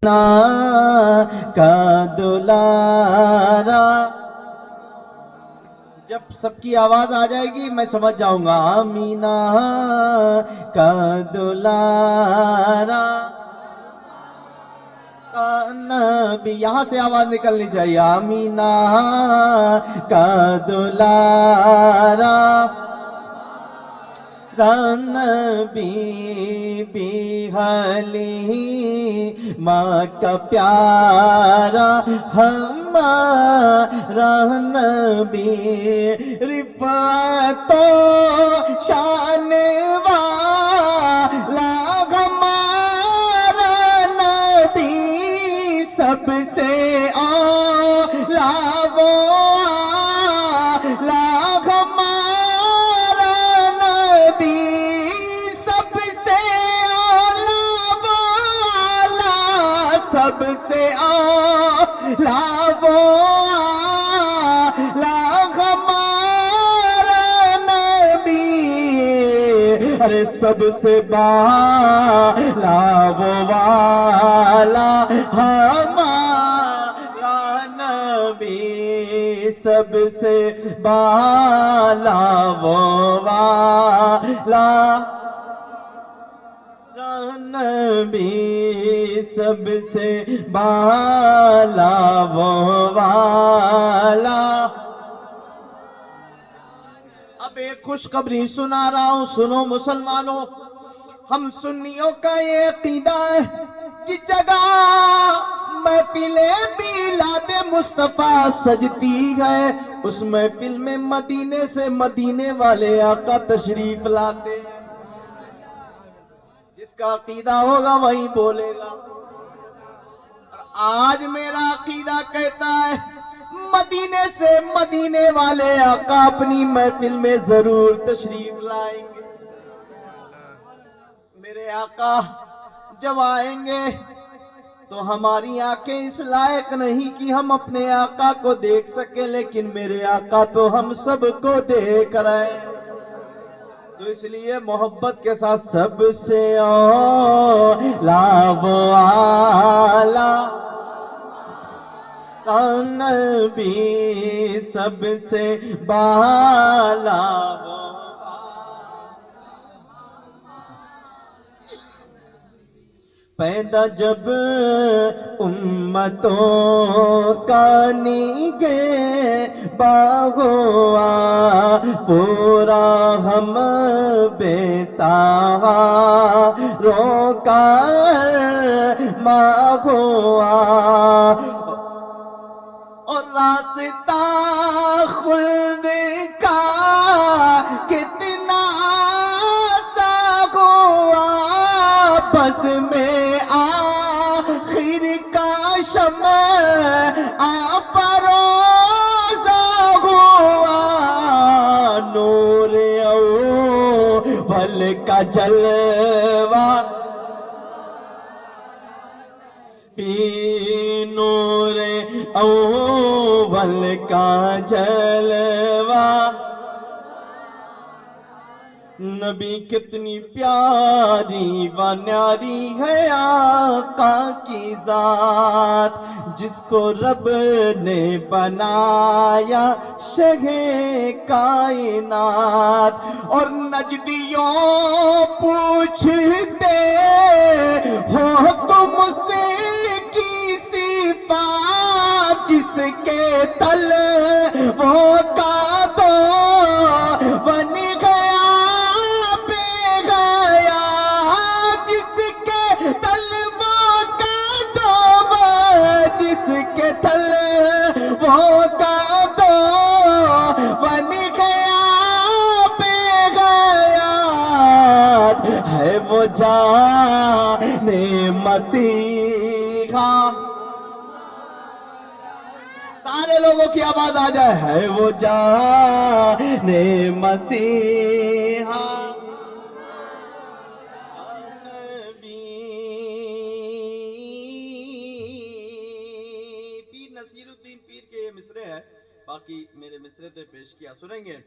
کا دلارا. جب سب کی آواز آ جائے گی میں سمجھ جاؤں گا. آمینہ کا دلارا کا نبی. یہاں سے آواز نکلنی چاہیے. آمینہ کا دلارا کا نبی بی حلی ماں کا پیارا ہمارا نبی. رفعت و شان والا ہمارا نبی. سب سے اولا وہ اعلیٰ ہمارا نبی. سب سے اولا وہ اعلیٰ. سب سے اولا وہ اعلیٰ ہمارا نبی. ارے سب سے بالا وہ والا ہمارا نبی. سب سے بالا وہ والا نبی. سب سے بالا وہ والا. اب ایک خوشخبری سنا رہا ہوں, سنو مسلمانوں. ہم سنیوں کا یہ عقیدہ ہے جس جگہ محفل میلاد مصطفیٰ سجتی ہے اس محفل میں مدینے سے مدینے والے آقا تشریف لاتے ہیں. جس کا عقیدہ ہوگا وہی بولے گا. اور آج میرا عقیدہ کہتا ہے مدینے سے مدینے والے آقا اپنی محفل میں ضرور تشریف لائیں گے. میرے آقا جب آئیں گے تو ہماری آنکھیں اس لائق نہیں کہ ہم اپنے آقا کو دیکھ سکیں, لیکن میرے آقا تو ہم سب کو دیکھ رہے ہیں. تو اس لیے محبت کے ساتھ سب سے اولا وہ اعلیٰ نبی. سب سے بالا وہ پیدا جب امتوں کا نگہباں ہوا پورا ہم بے سہاروں کا ماں ہوا. اور راستہ خلد کا کتنا سا ہوا بس میں آخر کا شمع افروزہ ہوا. نور اول کا جلوہ نور اول کا جلوہ. نبی کتنی پیاری و نیاری ہے آقا کی ذات جس کو رب نے بنایا شہ کائنات. اور نجدیوں پوچھتے ہو تم سے کی صفات جس کے تل وہ کا دو بن گیا بے گیا. جس کے تل وہ کا دو جس کے تل وہ کا دو بن گیا بے گیا. ہے وہ جان مسیحا. سارے لوگوں کی آواز آ جائے. ہے وہ جان مسیحا پیر نصیر الدین پیر کے یہ مصرے ہیں, باقی میرے مصرے تے پیش کیا, سنیں گے.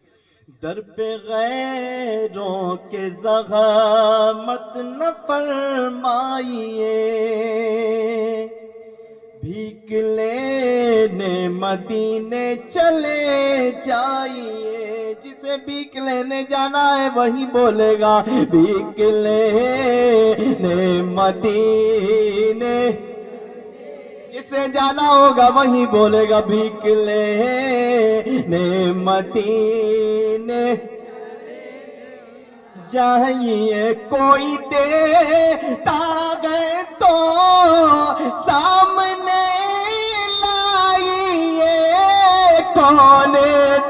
در پہ غیروں کے زحمت نہ فرمائیے بھیک لینے مدینے چلے جائیے، جسے بھیک لینے جانا ہے وہی بولے گا بھیک لینے مدینے، جسے جانا ہوگا وہی بولے گا بھیک لینے مدینے جائیے، کوئی دیتا گئے تو سامنے لائیے، کون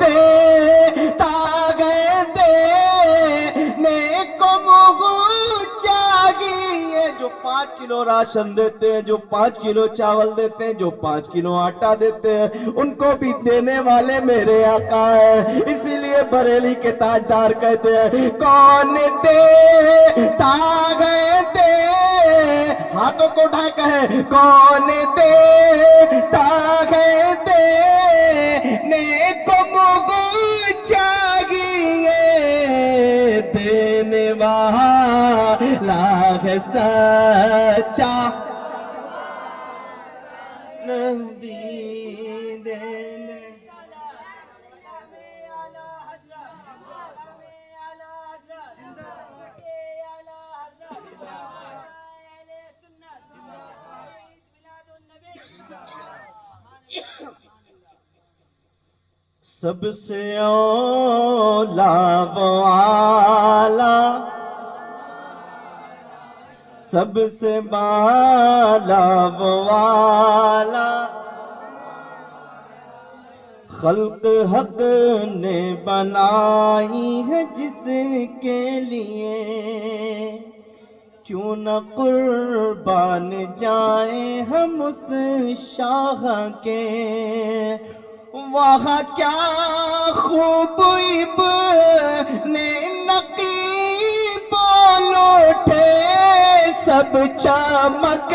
دیتا گئے دینے کو منہ چاہیے، جو 5 کلو راشن دیتے ہیں، جو 5 کلو چاول دیتے ہیں، جو 5 کلو آٹا دیتے ہیں، ان کو بھی دینے والے میرے آقا ہیں۔ اسی لیے بریلی کے تاجدار کہتے ہیں کون دیتا گئے دے، ہاتھوں کو اٹھائے کہیں کون دیتا گئے دینے کو منہ چاہیے، دینے والا ہے سچا نبی دینے سب سے اولا و اعلیٰ، سب سے بالا و اعلیٰ، خلق حق نے بنائی ہے جس کے لیے، کیوں نہ قربان جائیں ہم اس شاہ کے، وہاں کیا خوب ابن نقی بول اٹھے، سب چمک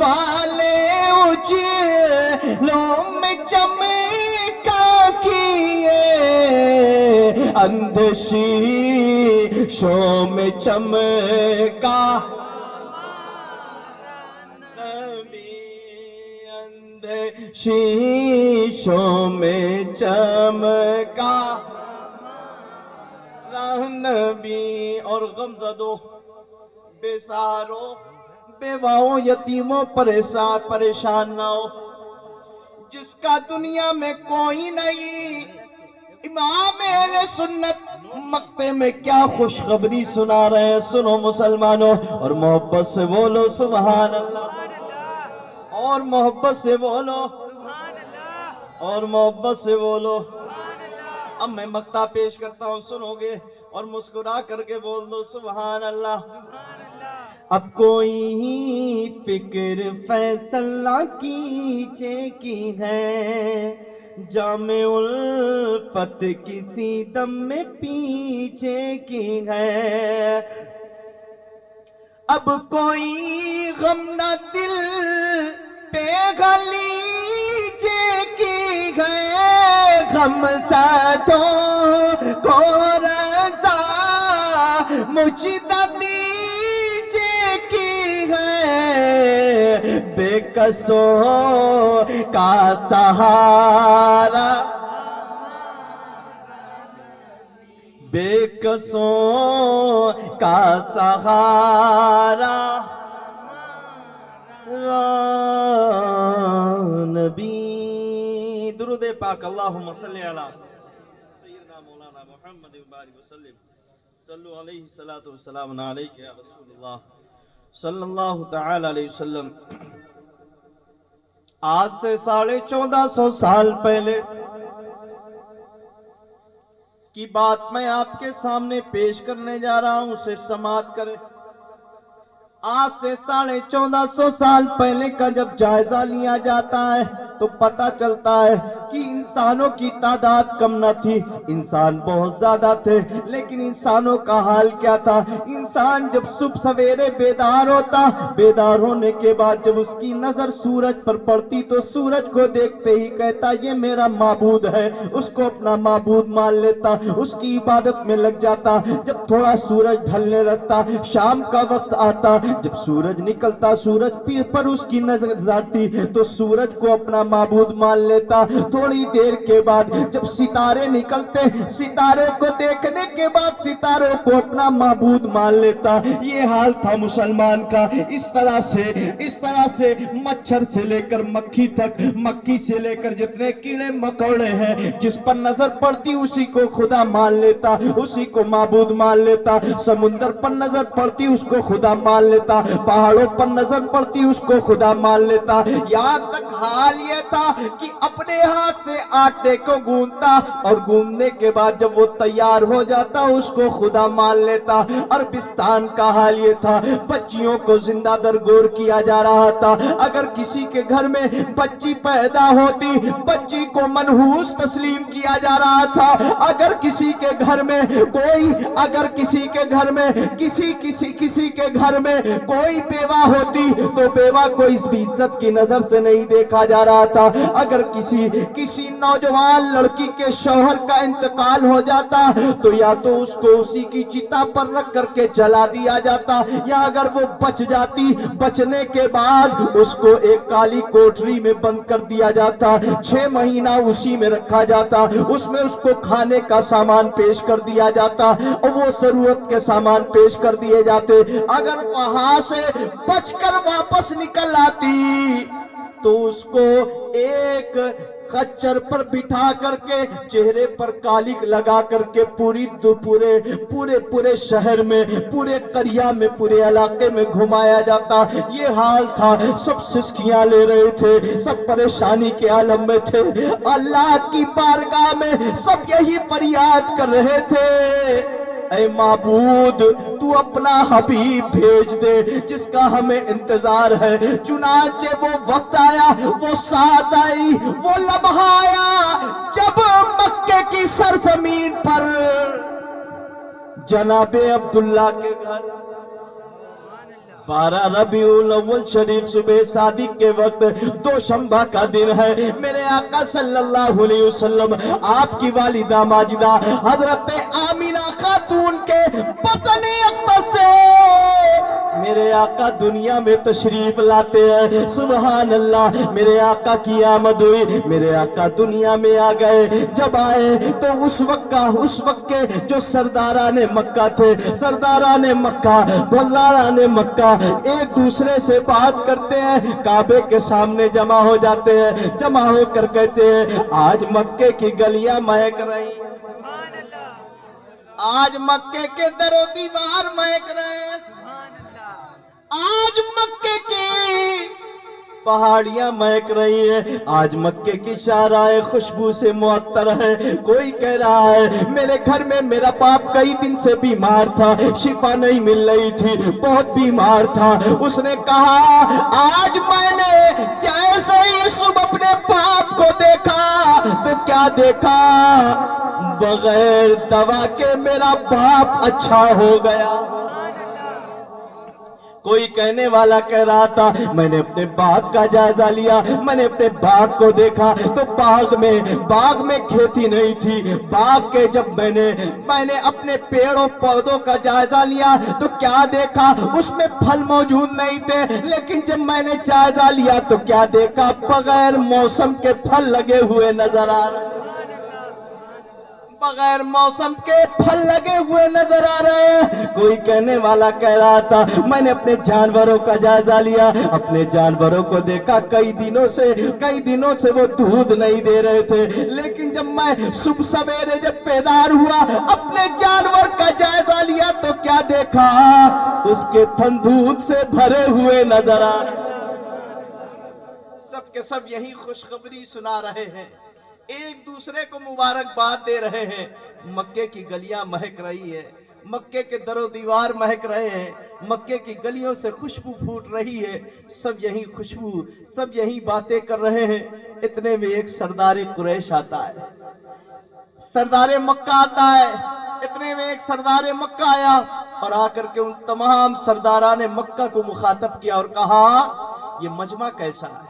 والے اجلوں میں چمکا کیے، اندھے شیشوں میں چمکا شیشوں میں چمکا نبی، اور غمزدوں، بے سہاروں، بیواؤں، یتیموں پریشان نہ ہو، جس کا دنیا میں کوئی نہیں، امام اہل سنت مکتے میں کیا خوشخبری سنا رہے ہیں، سنو مسلمانوں، اور محبت سے بولو سبحان اللہ، اور محبت سے بولو، اور محبت سے بولو۔ اب میں مقطع پیش کرتا ہوں، سنو گے اور مسکرا کر کے بول دو سبحان اللہ۔ اب کوئی فکر فیصلہ کیجے کی ہے، جام الفت کسی دم میں پیچھے کی ہے، اب کوئی غم نہ دل پہ غلیجے کی ہے، غم ساتوں کو رضا مجدہ دیجے کی ہے، بے کسوں کا سہارا، بے کسوں کا سہارا نبی۔ درود پاک اللہم صلی علی سیدنا مولانا محمد وبارک وسلم، صلو علیہ الصلاۃ والسلام علیک یا رسول اللہ صلی اللہ تعالی علیہ وسلم۔ آج سے 1450 سال پہلے کی بات میں آپ کے سامنے پیش کرنے جا رہا ہوں، اسے سماعت کریں۔ آج سے 1450 سال پہلے کا جب جائزہ لیا جاتا ہے تو پتہ چلتا ہے کہ ان इंसानों की तादाद कम न थी, इंसान बहुत ज्यादा थे। लेकिन इंसानों का हाल क्या था? इंसान जब सुबह सवेरे बेदार होता, बेदार होने के बाद जब उसकी नजर सूरज पर पड़ती तो सूरज को देखते ही कहता ये मेरा माबूद है, उसको अपना माबूद मान लेता, उसकी इबादत में लग जाता। जब थोड़ा सूरज ढलने लगता, शाम का वक्त आता, जब सूरज निकलता, सूरज पर उसकी नजर जाती तो सूरज को अपना माबूद मान लेता। थोड़ी देर के बाद जब सितारे निकलते, सितारों को देखने के बाद सितारों को अपना माबूद मान लेता। ये हाल था मुसलमान का। इस तरह से मच्छर से लेकर मक्खी तक, मक्खी से लेकर जितने कीड़े मकोड़े हैं, जिस पर नजर पड़ती उसी को खुदा मान लेता, उसी को माबूद मान लेता। समुंदर पर नजर पड़ती उसको खुदा मान लेता, पहाड़ों पर नजर पड़ती उसको खुदा मान लेता। यहाँ तक हाल ये था कि अपने हाथ से आटे को गूंथता और गूंथने के बाद जब वो तैयार हो जाता उसको खुदा मान लेता। अरबिस्तान का हाल ये था, बच्चियों को जिंदा दरगोर किया जा रहा था। अगर किसी के घर में बच्ची पैदा होती, बच्ची को मनहूस तस्लीम किया जा रहा था। अगर किसी के घर में कोई, अगर किसी के घर में किसी के घर में कोई बेवा होती तो बेवा को इस इज्जत की नजर से नहीं देखा जा रहा था। अगर किसी नौजवान लड़की के शौहर का इंतकाल हो जाता तो या तो उसको उसी की चिता पर रख करके जला दिया जाता, या अगर वो बच जाती, बचने के बाद उसको एक काली कोठरी में बंद कर दिया जाता, 6 महीना उसी में रखा जाता, उसमें उसको खाने का सामान पेश कर दिया जाता और वो जरूरत के सामान पेश कर दिए जाते। अगर वहां से बचकर वापस निकल आती तो उसको एक खच्चर पर बिठा करके चेहरे पर कालिक लगा करके पूरे शहर में, पूरे करिया में, पूरे इलाके में घुमाया जाता। ये हाल था। सब सिस्कियां ले रहे थे, सब परेशानी के आलम में थे। अल्लाह की बारगाह में सब यही फरियाद कर रहे थे, ऐ माबूद तू अपना हबीब भेज दे जिसका हमें इंतजार है। चुनांचे वो वक्त आया, वो साथ आई, वो लम्हा आया जब मक्के की सरजमीन पर जनाबे अब्दुल्ला के घर 12 रबीउल अव्वल शरीफ सुबह सादिक के वक्त दोशंबा का दिन है। मेरे आका सल्लल्लाहु अलैहि वसल्लम आपकी वालिदा माजिदा हजरत आमीना खातून के बतन अक़दस से मेरे आका दुनिया में तशरीफ लाते हैं। सुभान अल्लाह, मेरे आका की आमद हुई, मेरे आका दुनिया में आ गए। जब आए तो उस वक्त के जो सरदाराने मक्का थे, सरदाराने मक्का एक दूसरे से बात करते हैं, काबे के सामने जमा हो जाते हैं। जमा होकर कहते हैं आज मक्के की गलियां महक रही, आज मक्के के दरो दीवार महक रहे हैं, आज मक्के की पहाड़ियां महक रही है, आज मक्के की शाहराए खुशबू से मुअत्तर है। कोई कह रहा है मेरे घर में मेरा बाप कई दिन से बीमार था, शिफा नहीं मिल रही थी, बहुत बीमार था। उसने कहा आज मैंने जैसे ही सुबह अपने बाप को देखा तो क्या देखा, बगैर दवा के मेरा बाप अच्छा हो गया। कोई कहने वाला कह रहा था मैंने अपने बाग का जायजा लिया, मैंने अपने बाग को देखा तो बाग में खेती नहीं थी। बाग के जब मैंने अपने पेड़ों पौधों का जायजा लिया तो क्या देखा, उसमें फल मौजूद नहीं थे। लेकिन जब मैंने जायजा लिया तो क्या देखा, बगैर मौसम के फल लगे हुए नजर आ रहे, बगैर मौसम के फल लगे हुए नजर आ रहे हैं। कोई कहने वाला कह रहा था मैंने अपने जानवरों का जायजा लिया, अपने जानवरों को देखा कई दिनों से वो दूध नहीं दे रहे थे। लेकिन जब मैं सुबह सवेरे जब बेदार हुआ, अपने जानवर का जायजा लिया तो क्या देखा, उसके थन दूध से भरे हुए नजर आ रहे। सब के सब यही खुशखबरी सुना रहे हैं, एक दूसरे को मुबारकबाद दे रहे हैं। मक्के की गलियां महक रही है, मक्के के दरो दीवार महक रहे हैं, मक्के की गलियों से खुशबू फूट रही है, सब यही खुशबू, सब यही बातें कर रहे हैं। इतने में एक सरदार कुरैश आता है, सरदार मक्का आता है। इतने में एक सरदार मक्का आया और आकर के उन तमाम सरदारान मक्का को मुखातब किया और कहा, ये मजमा कैसा है,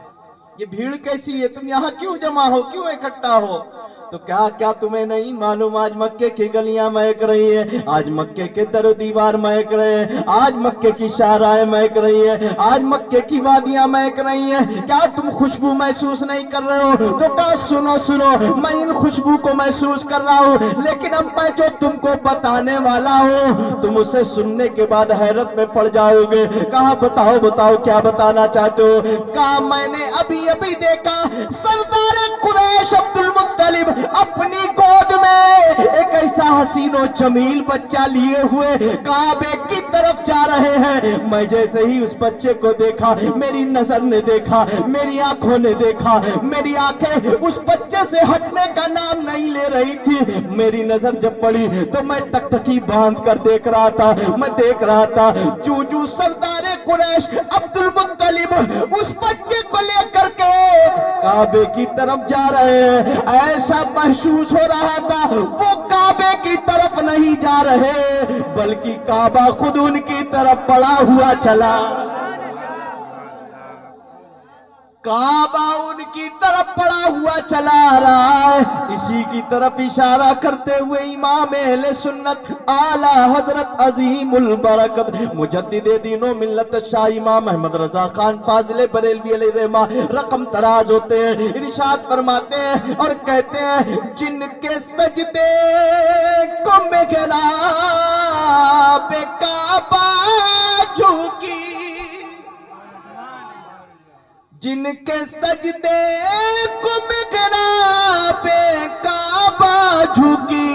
ये भीड़ कैसी है, तुम यहाँ क्यों जमा हो, क्यों इकट्ठा हो? तो क्या क्या तुम्हें नहीं मालूम, आज मक्के की गलियां महक रही है, आज मक्के के दर दीवार महक रहे हैं, आज मक्के की शाहराएं महक रही है, आज मक्के की वादियां महक रही हैं, क्या तुम खुशबू महसूस नहीं कर रहे हो? तो कहा, सुनो सुनो, मैं इन खुशबू को महसूस कर रहा हूँ, लेकिन अब मैं जो तुमको बताने वाला हूँ तुम उसे सुनने के बाद हैरत में पड़ जाओगे। कहा, बताओ बताओ क्या बताना चाहते हो? कहा, मैंने अभी अभी देखा सरदार कुरैश अब्दुल मुत्तलिब अपनी गोद में एक ऐसा हसीनो जमील बच्चा लिए हुए काबे की तरफ जा रहे हैं। मैं जैसे ही उस बच्चे को देखा, मेरी नजर ने देखा, मेरी आंखों ने देखा, मेरी आंखें उस बच्चे से हटने का नाम नहीं ले रही थी। मेरी नजर जब पड़ी तो मैं टकटकी बांध कर देख रहा था, मैं देख रहा था जू सरदार कुरैश अब्दुल मुत्तलिब उस बच्चे को लेकर के काबे की तरफ जा रहे हैं। ऐसा महसूस हो रहा था वो काबे की तरफ नहीं जा रहे, बल्कि काबा खुद उनकी तरफ बढ़ा हुआ चला। काबा उनकी तरफ बढ़ा हुआ चला आ रहा है। इसी की तरफ इशारा करते हुए इमाम अहले सुन्नत आला हजरत अजीमुल बरकत मुजद्दिदे दीनो मिल्लत शाह इमाम अहमद रजा खान फाजिल बरेलवी अलैहिर्रहमा रकम तराज होते हैं, इरशाद फरमाते हैं और कहते हैं, जिनके सजदे को मेघरा पे काबा झुकी, जिनके सजदे को मेघरा पे काबा झुकी,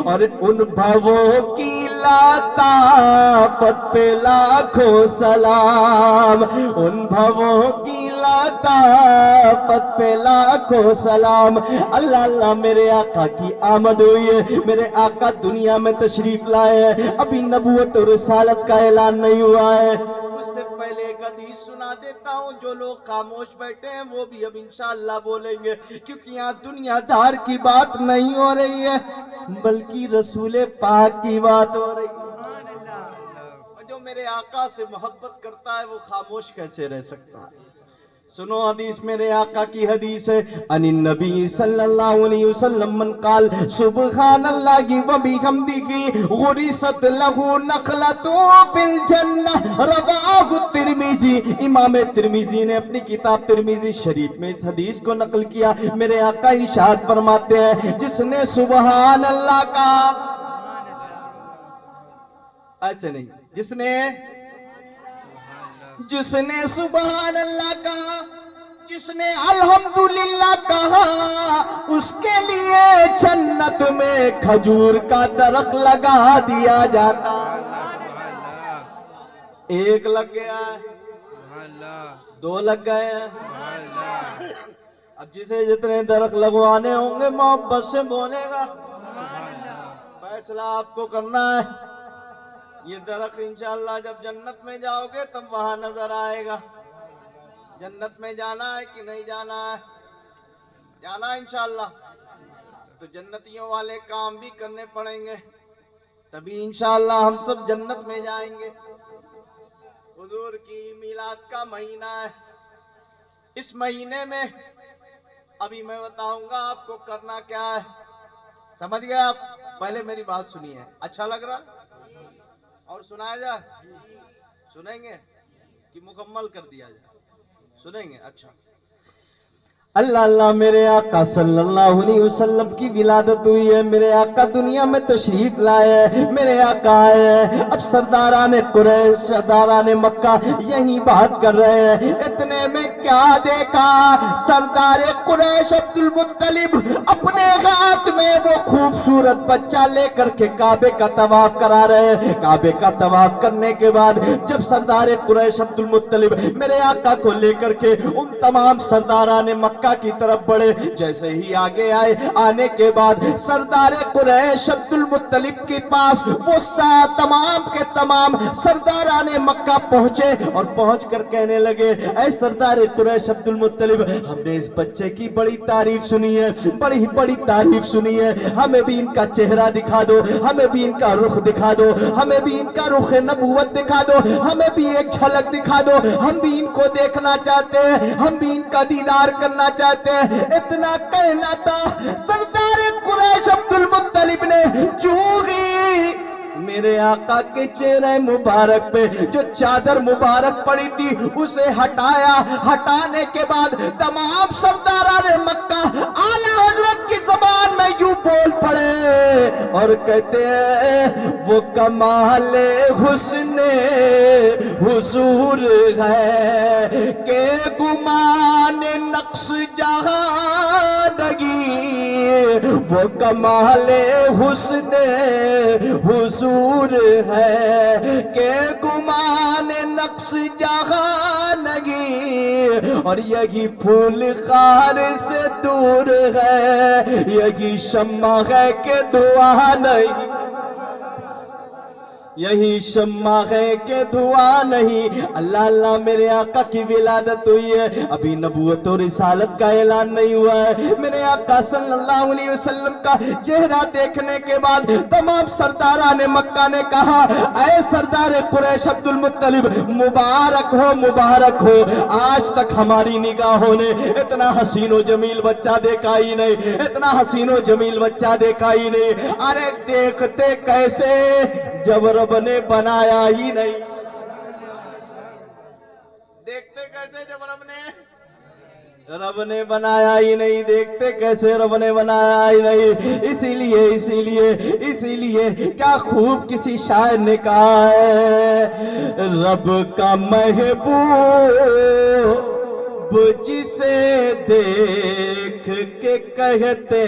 और उन भवों की लाताफत पे लाखों सलाम, उन भवों की लाताफत पे लाखों सलाम। अल्लाह अल्लाह, मेरे आका की आमद हुई है, मेरे आका दुनिया में तशरीफ लाए हैं, अभी नबूवत और रिसालत का ऐलान नहीं हुआ है। उससे पहले एक हदीस सुना देता हूँ, जो लोग खामोश बैठे हैं वो भी अब इंशाअल्लाह बोलेंगे, क्योंकि यहाँ दुनियादार की बात नहीं हो रही है, बल्कि रसूल पाक की बात हो रही है। जो मेरे आका से मोहब्बत करता है वो खामोश कैसे रह सकता है? सुनो हदीस, मेरे आका की हदीस है, अनिन नबी सल्लल्लाहु अलैहि वसल्लम मन काल सुब्हानल्लाहि व बिहम्दिही गुरिसत लहू नखलतु फिल जन्नह, रवाहु तिर्मिजी। इमाम तिर्मिजी ने अपनी किताब तिर्मिजी शरीफ में इस हदीस को नकल किया। मेरे आका इरशाद फरमाते हैं, जिसने सुबहान अल्लाह का, ऐसे नहीं, जिसने सुबहान अल्लाह कहा, जिसने अल्हम्दुलिल्लाह कहा, उसके लिए जन्नत में खजूर का दरख्त लगा दिया जाता। एक लग गया है, दो लग गए हैं, अब जिसे जितने दरख्त लगवाने होंगे मोहब्बत से बोलेगा, फैसला आपको करना है। ये दरख्त इंशाअल्लाह जब जन्नत में जाओगे तब वहां नजर आएगा। जन्नत में जाना है कि नहीं जाना है? जाना है इंशाअल्लाह। तो जन्नतियों वाले काम भी करने पड़ेंगे, तभी इंशाअल्लाह हम सब जन्नत में जाएंगे। हुजूर की मिलाद का महीना है। इस महीने में अभी मैं बताऊंगा आपको करना क्या है, समझ गए आप? पहले मेरी बात सुनिए, अच्छा लग रहा और सुनाया जाए? सुनेंगे कि मुकम्मल कर दिया जाए? सुनेंगे, अच्छा। अल्लाह अल्लाह, मेरे आका सल्लल्लाहु अलैहि वसल्लम की विलादत हुई है, मेरे आका दुनिया में तशरीफ लाए हैं, मेरे आका आए हैं। अब सरदाराने कुरैश, सरदाराने मक्का यही बात कर रहे हैं। इतने में क्या देखा, सरदार कुरैश अब्दुल मुत्तलिब अपने हाथ में वो खूबसूरत बच्चा लेकर के काबे का तवाफ करा रहे हैं। काबे का तवाफ करने के बाद जब सरदार कुरैश अब्दुल मुत्तलिब मेरे आका को लेकर के उन तमाम सरदाराने मक्का की तरफ बढ़े, जैसे ही आगे आए, आने के बाद सरदार कुरैश अब्दुल मुत्तलिब के पास वो तमाम के तमाम सरदाराने मक्का पहुंचे और पहुंच कर कहने लगे, ऐ सरदार कुरैश अब्दुल मुत्तलिब, हमने इस बच्चे की बड़ी तारीफ सुनी है, बड़ी बड़ी तारीफ सुनी है, हमें भी इनका चेहरा दिखा दो, हमें भी इनका रुख दिखा दो, हमें भी इनका रुख नबूवत दिखा दो, हमें भी एक झलक दिखा दो, हम भी इनको देखना चाहते हैं, हम भी इनका दीदार करना चाहते हैं। इतना कहना था, सरदार कुरैश अब्दुल मुत्तलिब ने चूगी मेरे आका के चेहरे मुबारक पे जो चादर मुबारक पड़ी थी उसे हटाया। हटाने के बाद तमाम सरदाराने मक्का आला हजरत की ज़बान में यूं बोल पड़े और कहते हैं, वो कमाले हुस्ने हुजूर है के गुमान नक्श जहां नगी, वो कमाले हुस्ने हुजूर है के गुमान नक्श जहां नगी, और यही फूल खार से दूर है, यही शम्मा है के दुआ नहीं, यही शम्मा है के दुआ नहीं। अल्लाह अल्लाह मेरे आका की विलादत हुई है, अभी नबूवत और रिसालत का ऐलान नहीं हुआ है। मेरे आका सल्लल्लाहु अलैहि वसल्लम का चेहरा देखने के बाद तमाम सरदाराने मक्का ने कहा, ऐ सरदार कुरैश अब्दुल मुत्तलिब, मुबारक हो, मुबारक हो, आज तक हमारी निगाहों ने इतना हसीनो जमील बच्चा देखा ही नहीं, इतना हसीनो जमील बच्चा देखा ही नहीं। अरे देखते कैसे जब रब ने बनाया ही नहीं, देखते कैसे जब रब ने बनाया ही नहीं, देखते कैसे रब ने बनाया ही नहीं। इसीलिए इसीलिए इसीलिए क्या खूब किसी शायर ने कहा है, रब का महबूब जिसे देख के कहते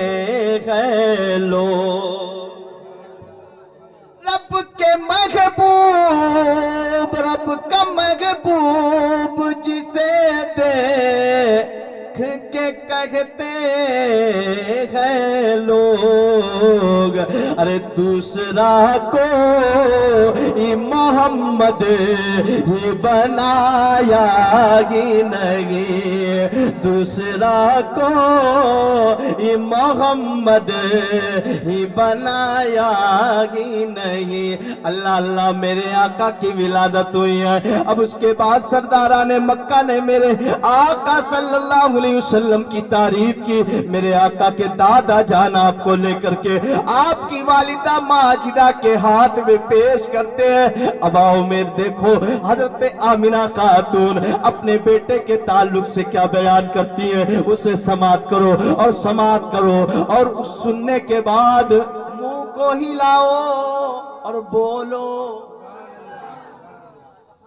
हैं लोग, रब के महबूब, रब का महबूब जिसे देख के कहते हैं लोग, अरे दूसरा को मोहम्मद ही बनाया ही नहीं, दूसरा को मोहम्मद ही बनाया ही नहीं। अल्लाह अल्लाह मेरे आका की विलादत हुई है। अब उसके बाद सरदाराने मक्का ने मेरे आका सल्लल्लाहु अलैहि वसल्लम की तारीफ की। मेरे आका के दादा जान आपको लेकर के आपकी वालिदा माजिदा के हाथ में पेश करते हैं। अब आओ मेरे देखो हजरत आमिना खातून अपने बेटे के ताल्लुक से क्या बयान करती है, उसे समात करो और समात करो, और उस सुनने के बाद मुंह को हिलाओ और बोलो।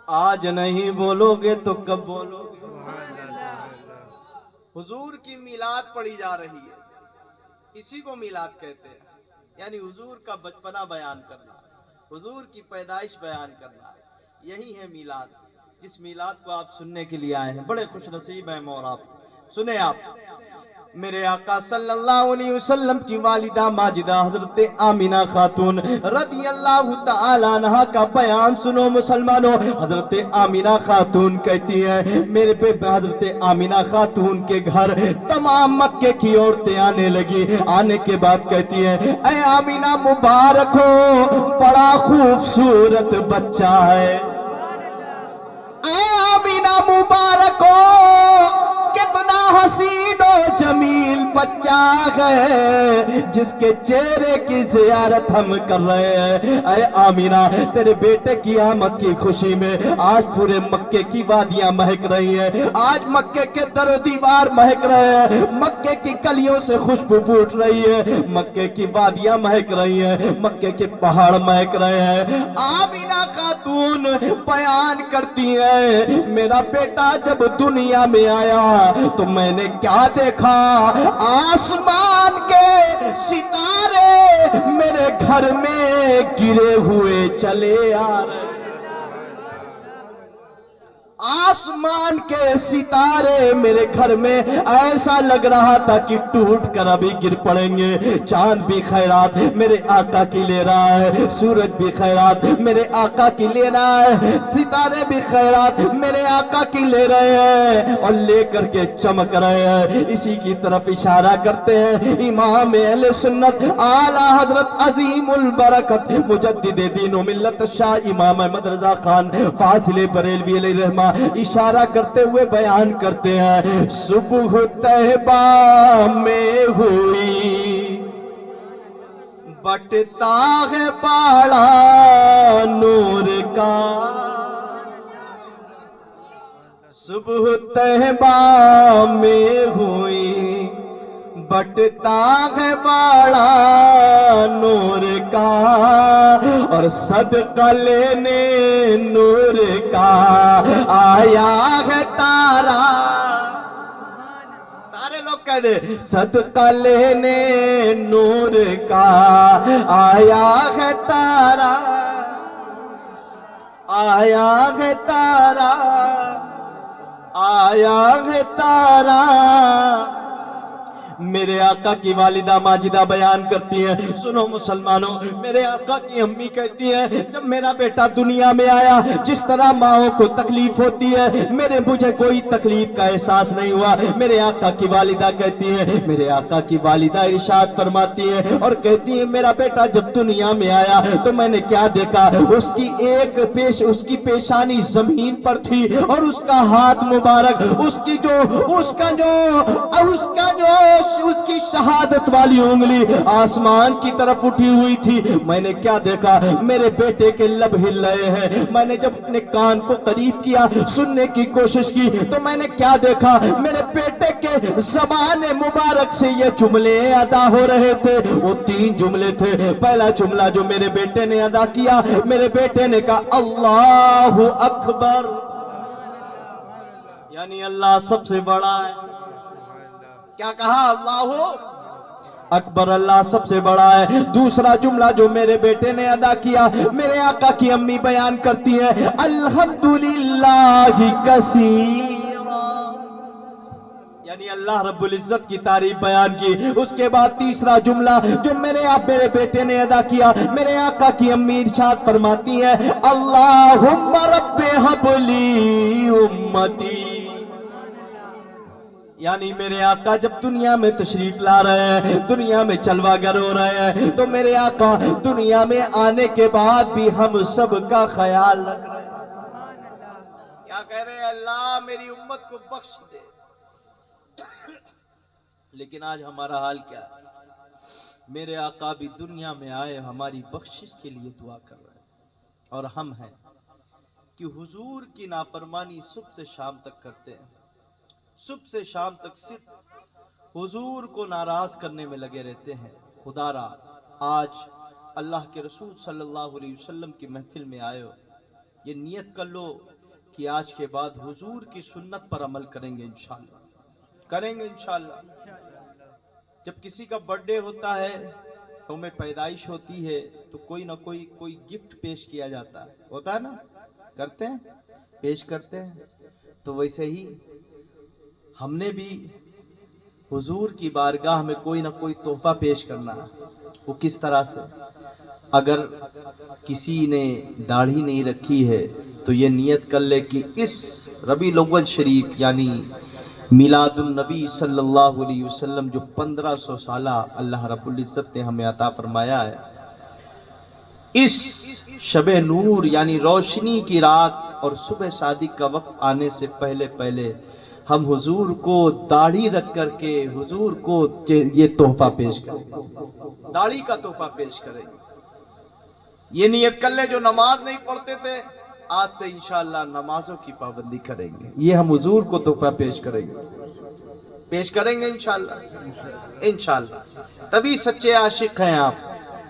आज नहीं बोलोगे तो कब बोलोगे? हुजूर की मिलाद पढ़ी जा रही है, इसी को मिलाद कहते हैं, यानी हुजूर का बचपना बयान करना, हुजूर की पैदाइश बयान करना, यही है मिलाद, जिस मिलाद को आप सुनने के लिए आए हैं। बड़े खुश नसीब हैं और आप सुने। आप मेरे आका सल्लल्लाहु अलैहि वसल्लम की वालिदा माजिदा हजरत आमिना खातून रदियल्लाहु ताला अन्हा का बयान सुनो मुसलमानों। हजरत आमिना खातून कहती है, मेरे पे हजरत आमिना खातून के घर तमाम मक्के की औरतें आने लगी। आने के बाद कहती है, ऐ आमिना मुबारक हो, बड़ा खूबसूरत बच्चा है। ऐ आमिना मुबारक हो, कितना हसीन और जमील बच्चा ہے جس کے چہرے کی زیارت ہم کر رہے ہیں۔ اے آمینہ تیرے بیٹے کی آمد کی خوشی میں آج پورے مکے کی وادیاں مہک رہی ہیں، آج مکے کے در و دیوار مہک رہے ہیں، مکے کی گلیوں سے خوشبو پھوٹ رہی ہے، مکے کی وادیاں مہک رہی ہیں، مکے کے پہاڑ مہک رہے ہیں۔ آمینہ خاتون بیان کرتی ہے میرا بیٹا جب دنیا میں آیا تو میں نے کیا دیکھا، آسمان کے ستارے میرے گھر میں گرے ہوئے چلے آ رہے، آسمان کے ستارے میرے گھر میں ایسا لگ رہا تھا کہ ٹوٹ کر ابھی گر پڑیں گے۔ چاند بھی خیرات میرے آقا کی لے رہا ہے، سورج بھی خیرات میرے آقا کی لے رہا ہے، ستارے بھی خیرات میرے آقا کی لے رہے ہیں اور لے کر کے چمک رہے ہیں۔ اسی کی طرف اشارہ کرتے ہیں امام اہل سنت اعلیٰ حضرت عظیم البرکت مجدد دین و ملت شاہ امام احمد رضا خان فاضل بریلوی علیہ رحمہ اشارہ کرتے ہوئے بیان کرتے ہیں، صبح طیبہ میں ہوئی بٹتا ہے باڑا نور کا، صبح طیبہ میں ہوئی بٹتا ہے باڑا نور کا، اور صدقہ لینے نور کا آیا ہے تارا، سارے لوگ کہہ دے صدقہ لینے نور کا آیا ہے تارا، آیا ہے تارا، آیا ہے تارا۔ میرے آقا کی والدہ ماجدہ بیان کرتی ہیں، سنو مسلمانوں، میرے آقا کی امی کہتی ہیں جب میرا بیٹا دنیا میں آیا جس طرح ماؤں کو تکلیف ہوتی ہے مجھے کوئی تکلیف کا احساس نہیں ہوا۔ میرے آقا کی والدہ کہتی ہیں، میرے آقا کی والدہ ارشاد فرماتی ہے اور کہتی ہیں میرا بیٹا جب دنیا میں آیا تو میں نے کیا دیکھا، اس کی پیشانی زمین پر تھی اور اس کا ہاتھ مبارک اس کی شہادت والی انگلی آسمان کی طرف اٹھی ہوئی تھی۔ میں نے کیا دیکھا، میرے بیٹے کے لب ہل رہے ہیں۔ میں نے جب اپنے کان کو قریب کیا سننے کی کوشش کی تو میں نے کیا دیکھا، میرے بیٹے کے زبان مبارک سے یہ جملے ادا ہو رہے تھے۔ وہ 3 جملے تھے۔ پہلا جملہ جو میرے بیٹے نے ادا کیا، میرے بیٹے نے کہا اللہ اکبر، یعنی اللہ سب سے بڑا ہے۔ کیا کہا؟ اللہ اکبر، اللہ سب سے بڑا ہے۔ دوسرا جملہ جو میرے بیٹے نے ادا کیا، میرے آقا کی امی بیان کرتی ہے الحمدللہ کثیرا، یعنی اللہ رب العزت کی تعریف بیان کی۔ اس کے بعد تیسرا جملہ جو میرے بیٹے نے ادا کیا، میرے آقا کی امی ارشاد فرماتی ہے اللہم رب ہب لی امتی، یعنی میرے آقا جب دنیا میں تشریف لا رہے ہیں، دنیا میں چلوا گر ہو رہے ہیں، تو میرے آقا دنیا میں آنے کے بعد بھی ہم سب کا خیال رکھ رہے ہیں۔ کیا کہہ رہے ہیں؟ اللہ میری امت کو بخش دے۔ لیکن آج ہمارا حال کیا ہے؟ میرے آقا بھی دنیا میں آئے ہماری بخشش کے لیے دعا کر رہے ہیں، اور ہم ہیں کہ حضور کی نافرمانی صبح سے شام تک کرتے ہیں، صبح سے شام تک صرف حضور کو ناراض کرنے میں لگے رہتے ہیں۔ خدا را آج اللہ کے رسول صلی اللہ علیہ وسلم کی محفل میں آئے ہو، یہ نیت کر لو کہ آج کے بعد حضور کی سنت پر عمل کریں گے، انشاءاللہ کریں گے انشاءاللہ۔ جب کسی کا برتھ ڈے ہوتا ہے، یوم پیدائش ہوتی ہے، تو کوئی نہ کوئی گفٹ پیش کیا جاتا ہے، ہوتا ہے نا، کرتے ہیں، پیش کرتے ہیں۔ تو ویسے ہی ہم نے بھی حضور کی بارگاہ میں کوئی نہ کوئی تحفہ پیش کرنا ہے۔ وہ کس طرح سے؟ اگر کسی نے داڑھی نہیں رکھی ہے تو یہ نیت کر لے کہ اس ربیع الاول شریف یعنی میلاد النبی صلی اللہ علیہ وسلم جو 1500 سالہ اللہ رب العزت نے ہمیں عطا فرمایا ہے، اس شب نور یعنی روشنی کی رات اور صبح صادق کا وقت آنے سے پہلے ہم حضور کو داڑھی رکھ کر کے حضور کو یہ تحفہ پیش کریں، داڑھی کا تحفہ پیش کریں۔ یہ نیت کر لے جو نماز نہیں پڑھتے تھے آج سے انشاءاللہ نمازوں کی پابندی کریں گے، یہ ہم حضور کو تحفہ پیش کریں گے انشاءاللہ۔ تبھی سچے عاشق ہیں آپ،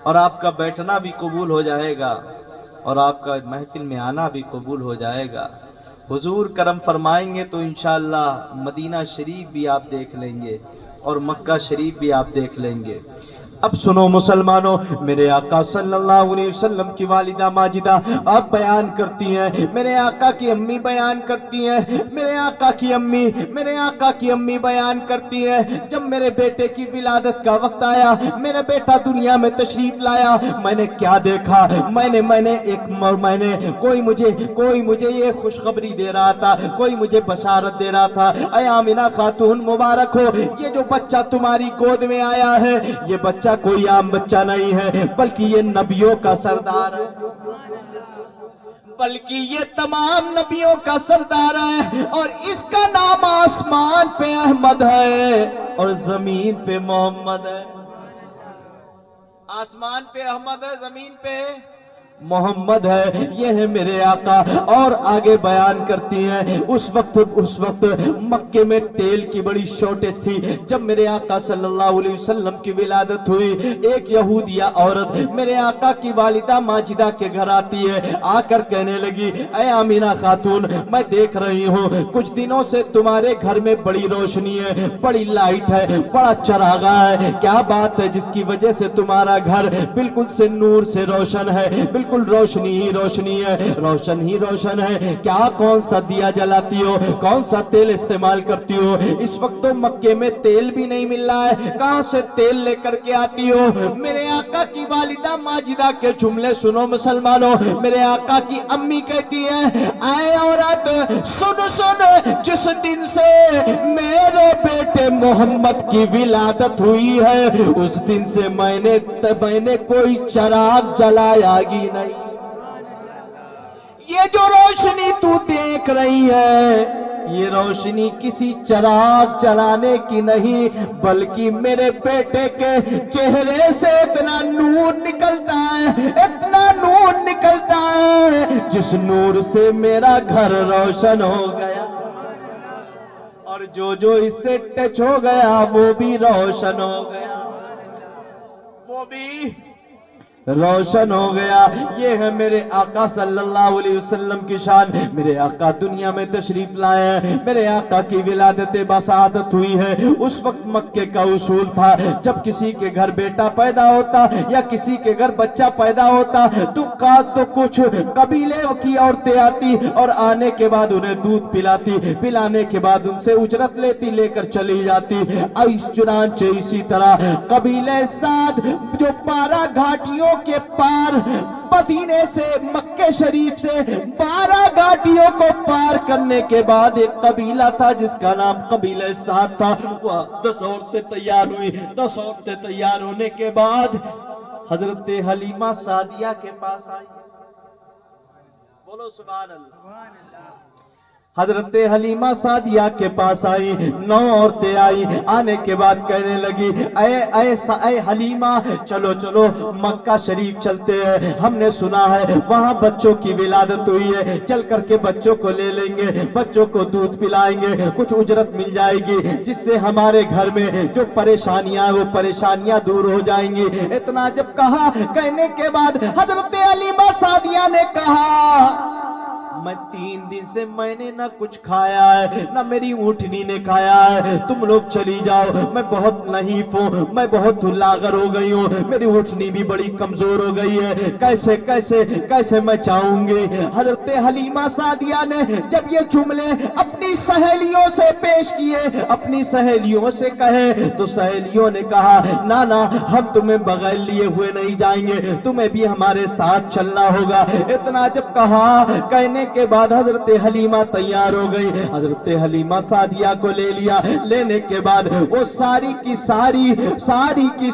اور آپ کا بیٹھنا بھی قبول ہو جائے گا اور آپ کا محفل میں آنا بھی قبول ہو جائے گا۔ حضور کرم فرمائیں گے تو انشاءاللہ مدینہ شریف بھی آپ دیکھ لیں گے اور مکہ شریف بھی آپ دیکھ لیں گے۔ اب سنو مسلمانوں، میرے آقا صلی اللہ علیہ وسلم کی والدہ ماجدہ آپ بیان کرتی ہیں، میرے آقا کی امی بیان کرتی ہیں، میرے آقا کی امی بیان کرتی ہیں، جب میرے بیٹے کی ولادت کا وقت آیا، میرا بیٹا دنیا میں تشریف لایا، میں نے کیا دیکھا؟ کوئی مجھے یہ خوشخبری دے رہا تھا، کوئی مجھے بشارت دے رہا تھا، اے آمینہ خاتون مبارک ہو، یہ جو بچہ تمہاری گود میں آیا ہے یہ بچہ کوئی عام بچہ نہیں ہے، بلکہ یہ نبیوں کا سردار ہے، بلکہ یہ تمام نبیوں کا سردار ہے، اور اس کا نام آسمان پہ احمد ہے اور زمین پہ محمد ہے۔ آسمان پہ احمد ہے، زمین پہ محمد ہے، یہ ہے میرے آقا۔ اور آگے بیان کرتی ہیں اس وقت مکے میں تیل کی بڑی شارٹیج تھی۔ جب میرے آقا صلی اللہ علیہ وسلم کی ولادت ہوئی، ایک یہودیہ عورت میرے آقا کی والدہ ماجدہ کے گھر آتی ہے، آ کر کہنے لگی، اے آمینہ خاتون، میں دیکھ رہی ہوں کچھ دنوں سے تمہارے گھر میں بڑی روشنی ہے، بڑی لائٹ ہے، بڑا چراغا ہے، کیا بات ہے جس کی وجہ سے تمہارا گھر بالکل سے نور سے روشن ہے، بالکل روشنی ہی روشن ہے، کیا کون سا دیا جلاتی ہو، کون سا تیل استعمال کرتی ہو؟ اس وقت تو مکے میں تیل بھی نہیں مل رہا ہے، کہاں سے تیل لے کر کے آتی ہو؟ میرے آقا کی والدہ ماجدہ کے جملے سنو مسلمانوں، میرے آقا کی امی کہتی ہیں، اے عورت سن، جس دن سے میرے بیٹے محمد کی ولادت ہوئی ہے اس دن سے میں نے کوئی چراغ جلایا گی نہیں۔ یہ جو روشنی تو دیکھ رہی ہے یہ روشنی کسی چراغ جلانے کی نہیں، بلکہ میرے بیٹے کے چہرے سے اتنا نور نکلتا ہے جس نور سے میرا گھر روشن ہو گیا، اور جو اس سے ٹچ ہو گیا وہ بھی روشن ہو گیا۔ یہ ہے میرے آقا صلی اللہ علیہ وسلم کی شان۔ میرے آقا دنیا میں تشریف لائے ہیں، میرے آقا کی ولادت بسعادت ہوئی ہے۔ اس وقت مکے کا اصول تھا، جب کسی کے گھر بیٹا پیدا ہوتا یا کسی کے گھر بچہ پیدا ہوتا تو کچھ قبیلے کی عورتیں آتی اور آنے کے بعد انہیں دودھ پلانے کے بعد ان سے اجرت لے کر چلی جاتی۔ چنانچہ اسی طرح قبیلے سعد جو 12 گھاٹیوں کے پار مدینے سے مکہ شریف سے 12 گھاٹیوں کو پار کرنے کے بعد ایک قبیلہ تھا جس کا نام قبیلہ سعد تھا۔ وہ 10 عورتیں تیار ہوئی، 10 عورتیں تیار ہونے کے بعد حضرت حلیمہ سعدیہ کے پاس آئی، بولو سبحان اللہ۔ حضرت حلیمہ سعدیہ کے پاس آئی، 9 عورتیں آئی، آنے کے بعد کہنے لگی، اے حلیمہ چلو مکہ شریف چلتے ہیں، ہم نے سنا ہے وہاں بچوں کی ولادت ہوئی ہے، چل کر کے بچوں کو لے لیں گے، بچوں کو دودھ پلائیں گے، کچھ اجرت مل جائے گی جس سے ہمارے گھر میں جو پریشانیاں وہ پریشانیاں دور ہو جائیں گی۔ اتنا جب کہا، کہنے کے بعد حضرت حلیمہ سعدیہ نے کہا، میں 3 دن سے میں نے نہ کچھ کھایا ہے نہ میری اونٹنی نے کھایا ہے، تم لوگ چلی جاؤ، میں بہت نحیف ہوں، میں بہت لاغر ہو گئی ہوں، میری اونٹنی بھی بڑی کمزور ہو گئی ہے، کیسے میں چاہوں گی۔ حضرت حلیمہ سعدیہ نے جب یہ جملے اپنی سہیلیوں سے پیش کیے، اپنی سہیلیوں سے کہے تو سہیلیوں نے کہا، نہ ہم تمہیں بغیر لیے ہوئے نہیں جائیں گے، تمہیں بھی ہمارے ساتھ چلنا ہوگا۔ اتنا جب کہا، کہنے کے بعد حضرت حلیمہ تیار ہو گئی. حضرت حلیمہ سعدیہ کو لے لیا. لینے کے بعد وہ ساری کی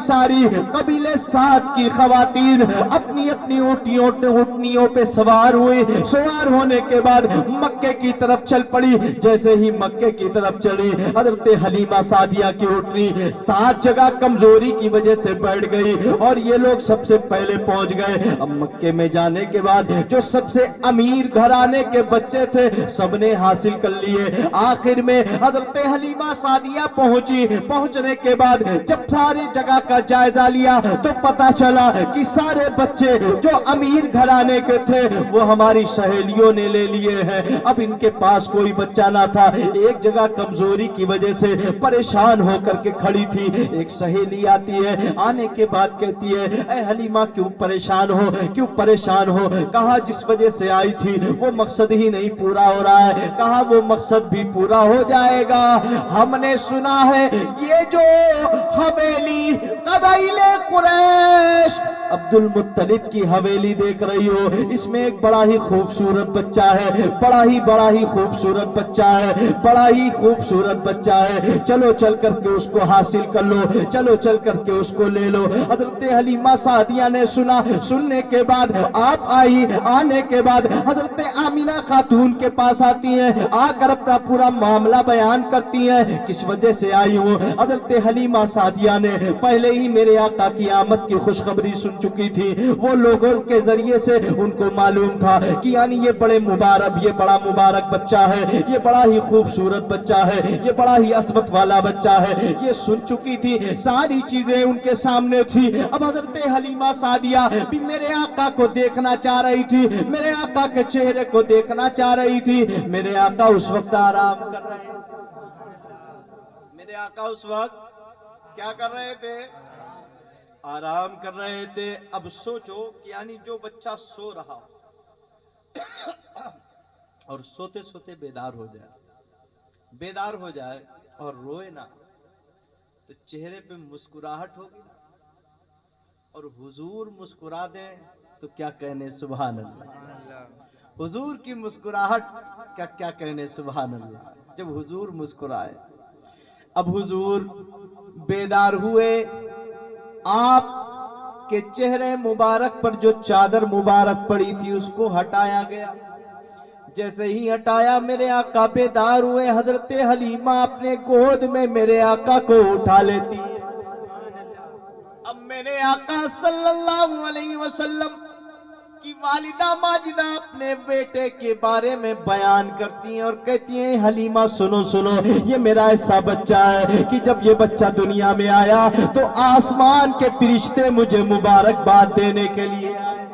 ساری قبیلے سعد کی خواتین اپنی اپنی اونٹنیوں پہ سوار ہوئی. سوار ہونے کے بعد مکے کی طرف چل پڑی. جیسے ہی مکے کی طرف چلی حضرت حلیمہ سعدیہ کی اونٹنی 7 جگہ کمزوری کی وجہ سے بیٹھ گئی اور یہ لوگ سب سے پہلے پہنچ گئے. اب مکے میں جانے کے بعد جو سب سے امیر گھرانے کے بچے تھے سب نے حاصل کر لیے. آخر میں حضرت حلیمہ سعدیہ پہنچنے کے بعد جب ساری جگہ کا جائزہ لیا تو پتا چلا کہ سارے بچے جو امیر گھرانے کے تھے وہ ہماری سہیلیوں نے لے لیے ہیں. اب ان کے پاس کوئی بچہ نہ تھا. ایک جگہ کمزوری کی وجہ سے پریشان ہو کر کے کھڑی تھی. ایک سہیلی آتی ہے, آنے کے بعد کہتی ہے اے حلیمہ کیوں پریشان ہو؟ کہا جس وجہ سے آئی تھی وہ مقصد ہی نہیں پورا ہو رہا ہے. کہا وہ مقصد بھی پورا ہو جائے گا. ہم نے سنا ہے یہ جو حویلی قبائل قریش عبد المطلب کی حویلی دیکھ رہی ہو, اس میں ایک بڑا ہی خوبصورت بچہ ہے, بڑا ہی خوبصورت بچہ ہے. چلو چل کر کے اس کو حاصل کر لو, چلو چل کر کے اس کو لے لو. حضرت حلیمہ سعدیہ نے سننے کے بعد آپ آئی. آنے کے بعد حضرت آمینہ خاتون کے پاس آتی ہیں, آ کر اپنا پورا معاملہ بیان کرتی ہیں کس وجہ سے آئی ہوں. حضرت حلیمہ سعدیہ نے پہلے ہی میرے آقا کی آمد کی خوشخبری سن چکی تھی. وہ لوگوں کے ذریعے سے ان کو معلوم تھا کہ یعنی یہ بڑا مبارک بچہ ہے, یہ بڑا ہی خوبصورت بچہ ہے, یہ بڑا ہی عصمت والا بچہ ہے. یہ سن چکی تھی, ساری چیزیں ان کے سامنے تھی. اب حضرت حلیمہ سعدیہ بھی میرے آقا کو دیکھنا چاہ رہی تھی, میرے آقا کے چہرے کو دیکھنا چاہ رہی تھی. میرے آقا اس وقت آرام کر رہے تھے. میرے آقا اس وقت کیا کر رہے تھے؟ آرام کر رہے تھے. اب سوچو کہ یعنی جو بچہ سو رہا اور سوتے سوتے بیدار ہو جائے اور روئے نا تو چہرے پہ مسکراہٹ ہوگی, اور حضور مسکرا دیں تو کیا کہنے سبحان اللہ. حضور کی مسکراہٹ کیا کہنے سبحان اللہ. جب حضور مسکرائے, اب حضور بیدار ہوئے, آپ کے چہرے مبارک پر جو چادر مبارک پڑی تھی اس کو ہٹایا گیا. جیسے ہی ہٹایا میرے آقا بیدار ہوئے. حضرت حلیمہ اپنے گود میں میرے آقا کو اٹھا لیتی. اب میرے آقا صلی اللہ علیہ وسلم کی والدہ ماجدہ اپنے بیٹے کے بارے میں بیان کرتی ہیں اور کہتی ہیں حلیمہ سنو, یہ میرا ایسا بچہ ہے کہ جب یہ بچہ دنیا میں آیا تو آسمان کے فرشتے مجھے مبارکباد دینے کے لیے آئے,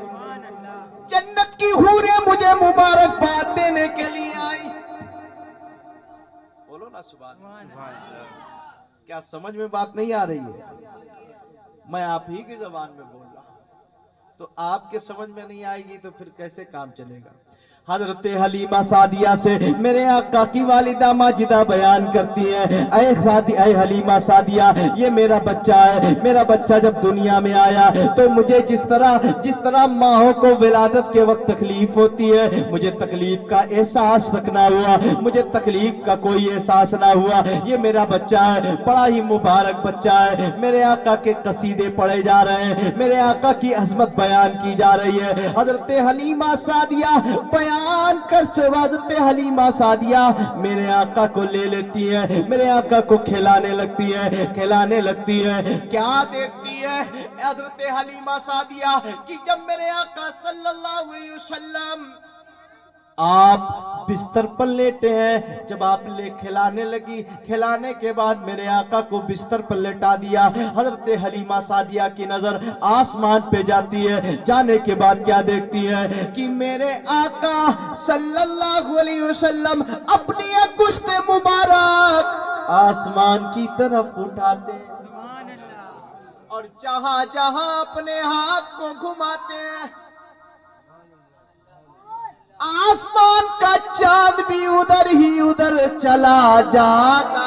جنت کی حوریں مجھے مبارکباد دینے کے لیے آئی. بولو نا سبحان اللہ. کیا سمجھ میں بات نہیں آ رہی ہے؟ میں آپ ہی کی زبان میں بول رہا ہوں, تو آپ کے سمجھ میں نہیں آئے گی تو پھر کیسے کام چلے گا؟ حضرت حلیمہ سعدیہ سے میرے آقا کی والدہ ماجدہ بیان کرتی ہے اے حلیمہ سعدیہ, یہ میرا بچہ ہے. میرا بچہ جب دنیا میں آیا تو مجھے جس طرح ماں کو ولادت کے وقت تکلیف ہوتی ہے, مجھے تکلیف کا احساس تک نہ ہوا, مجھے تکلیف کا کوئی احساس نہ ہوا. یہ میرا بچہ ہے, بڑا ہی مبارک بچہ ہے. میرے آقا کے قصیدے پڑھے جا رہے ہیں, میرے آقا کی عظمت بیان کی جا رہی ہے. حضرت حلیمہ سعدیہ بیان حضرت حلیمہ سعدیہ میرے آقا کو لے لیتی ہے, میرے آقا کو کھلانے لگتی ہے. کیا دیکھتی ہے حضرت حلیمہ سعدیہ کہ جب میرے آقا صلی اللہ علیہ وسلم آپ بستر پر لیٹے ہیں, جب آپ کھلانے کے بعد میرے آقا کو بستر پر لٹا دیا. حضرت حلیمہ سعدیہ کی نظر آسمان پہ جاتی ہے. جانے کے بعد کیا دیکھتی ہے کہ میرے آقا صلی اللہ علیہ وسلم اپنی انگشت مبارک آسمان کی طرف اٹھاتے اور جہاں جہاں اپنے ہاتھ کو گھماتے ہیں آسمان کا چاند بھی ادھر چلا جاتا.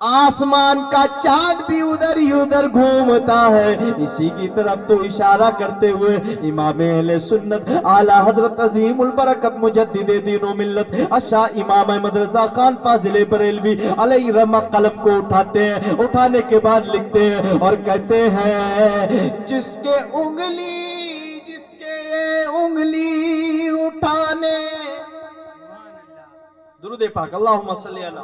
आसमान का चांद भी उधर ही उधर घूमता है। इसी की तरफ तो इशारा करते हुए इमाम अहले सुन्नत आला हजरत अजीमुल बरकत मुजद्दिदे दीन मिल्लत अशाह इमाम अहमद रजा खान फाजिल बरेलवी अलैहि रहमा कलम को उठाते हैं। उठाने के बाद लिखते हैं और कहते हैं, जिसके उंगली उठाने दुरूद पाक अल्लाहुम्मा सल्ली अला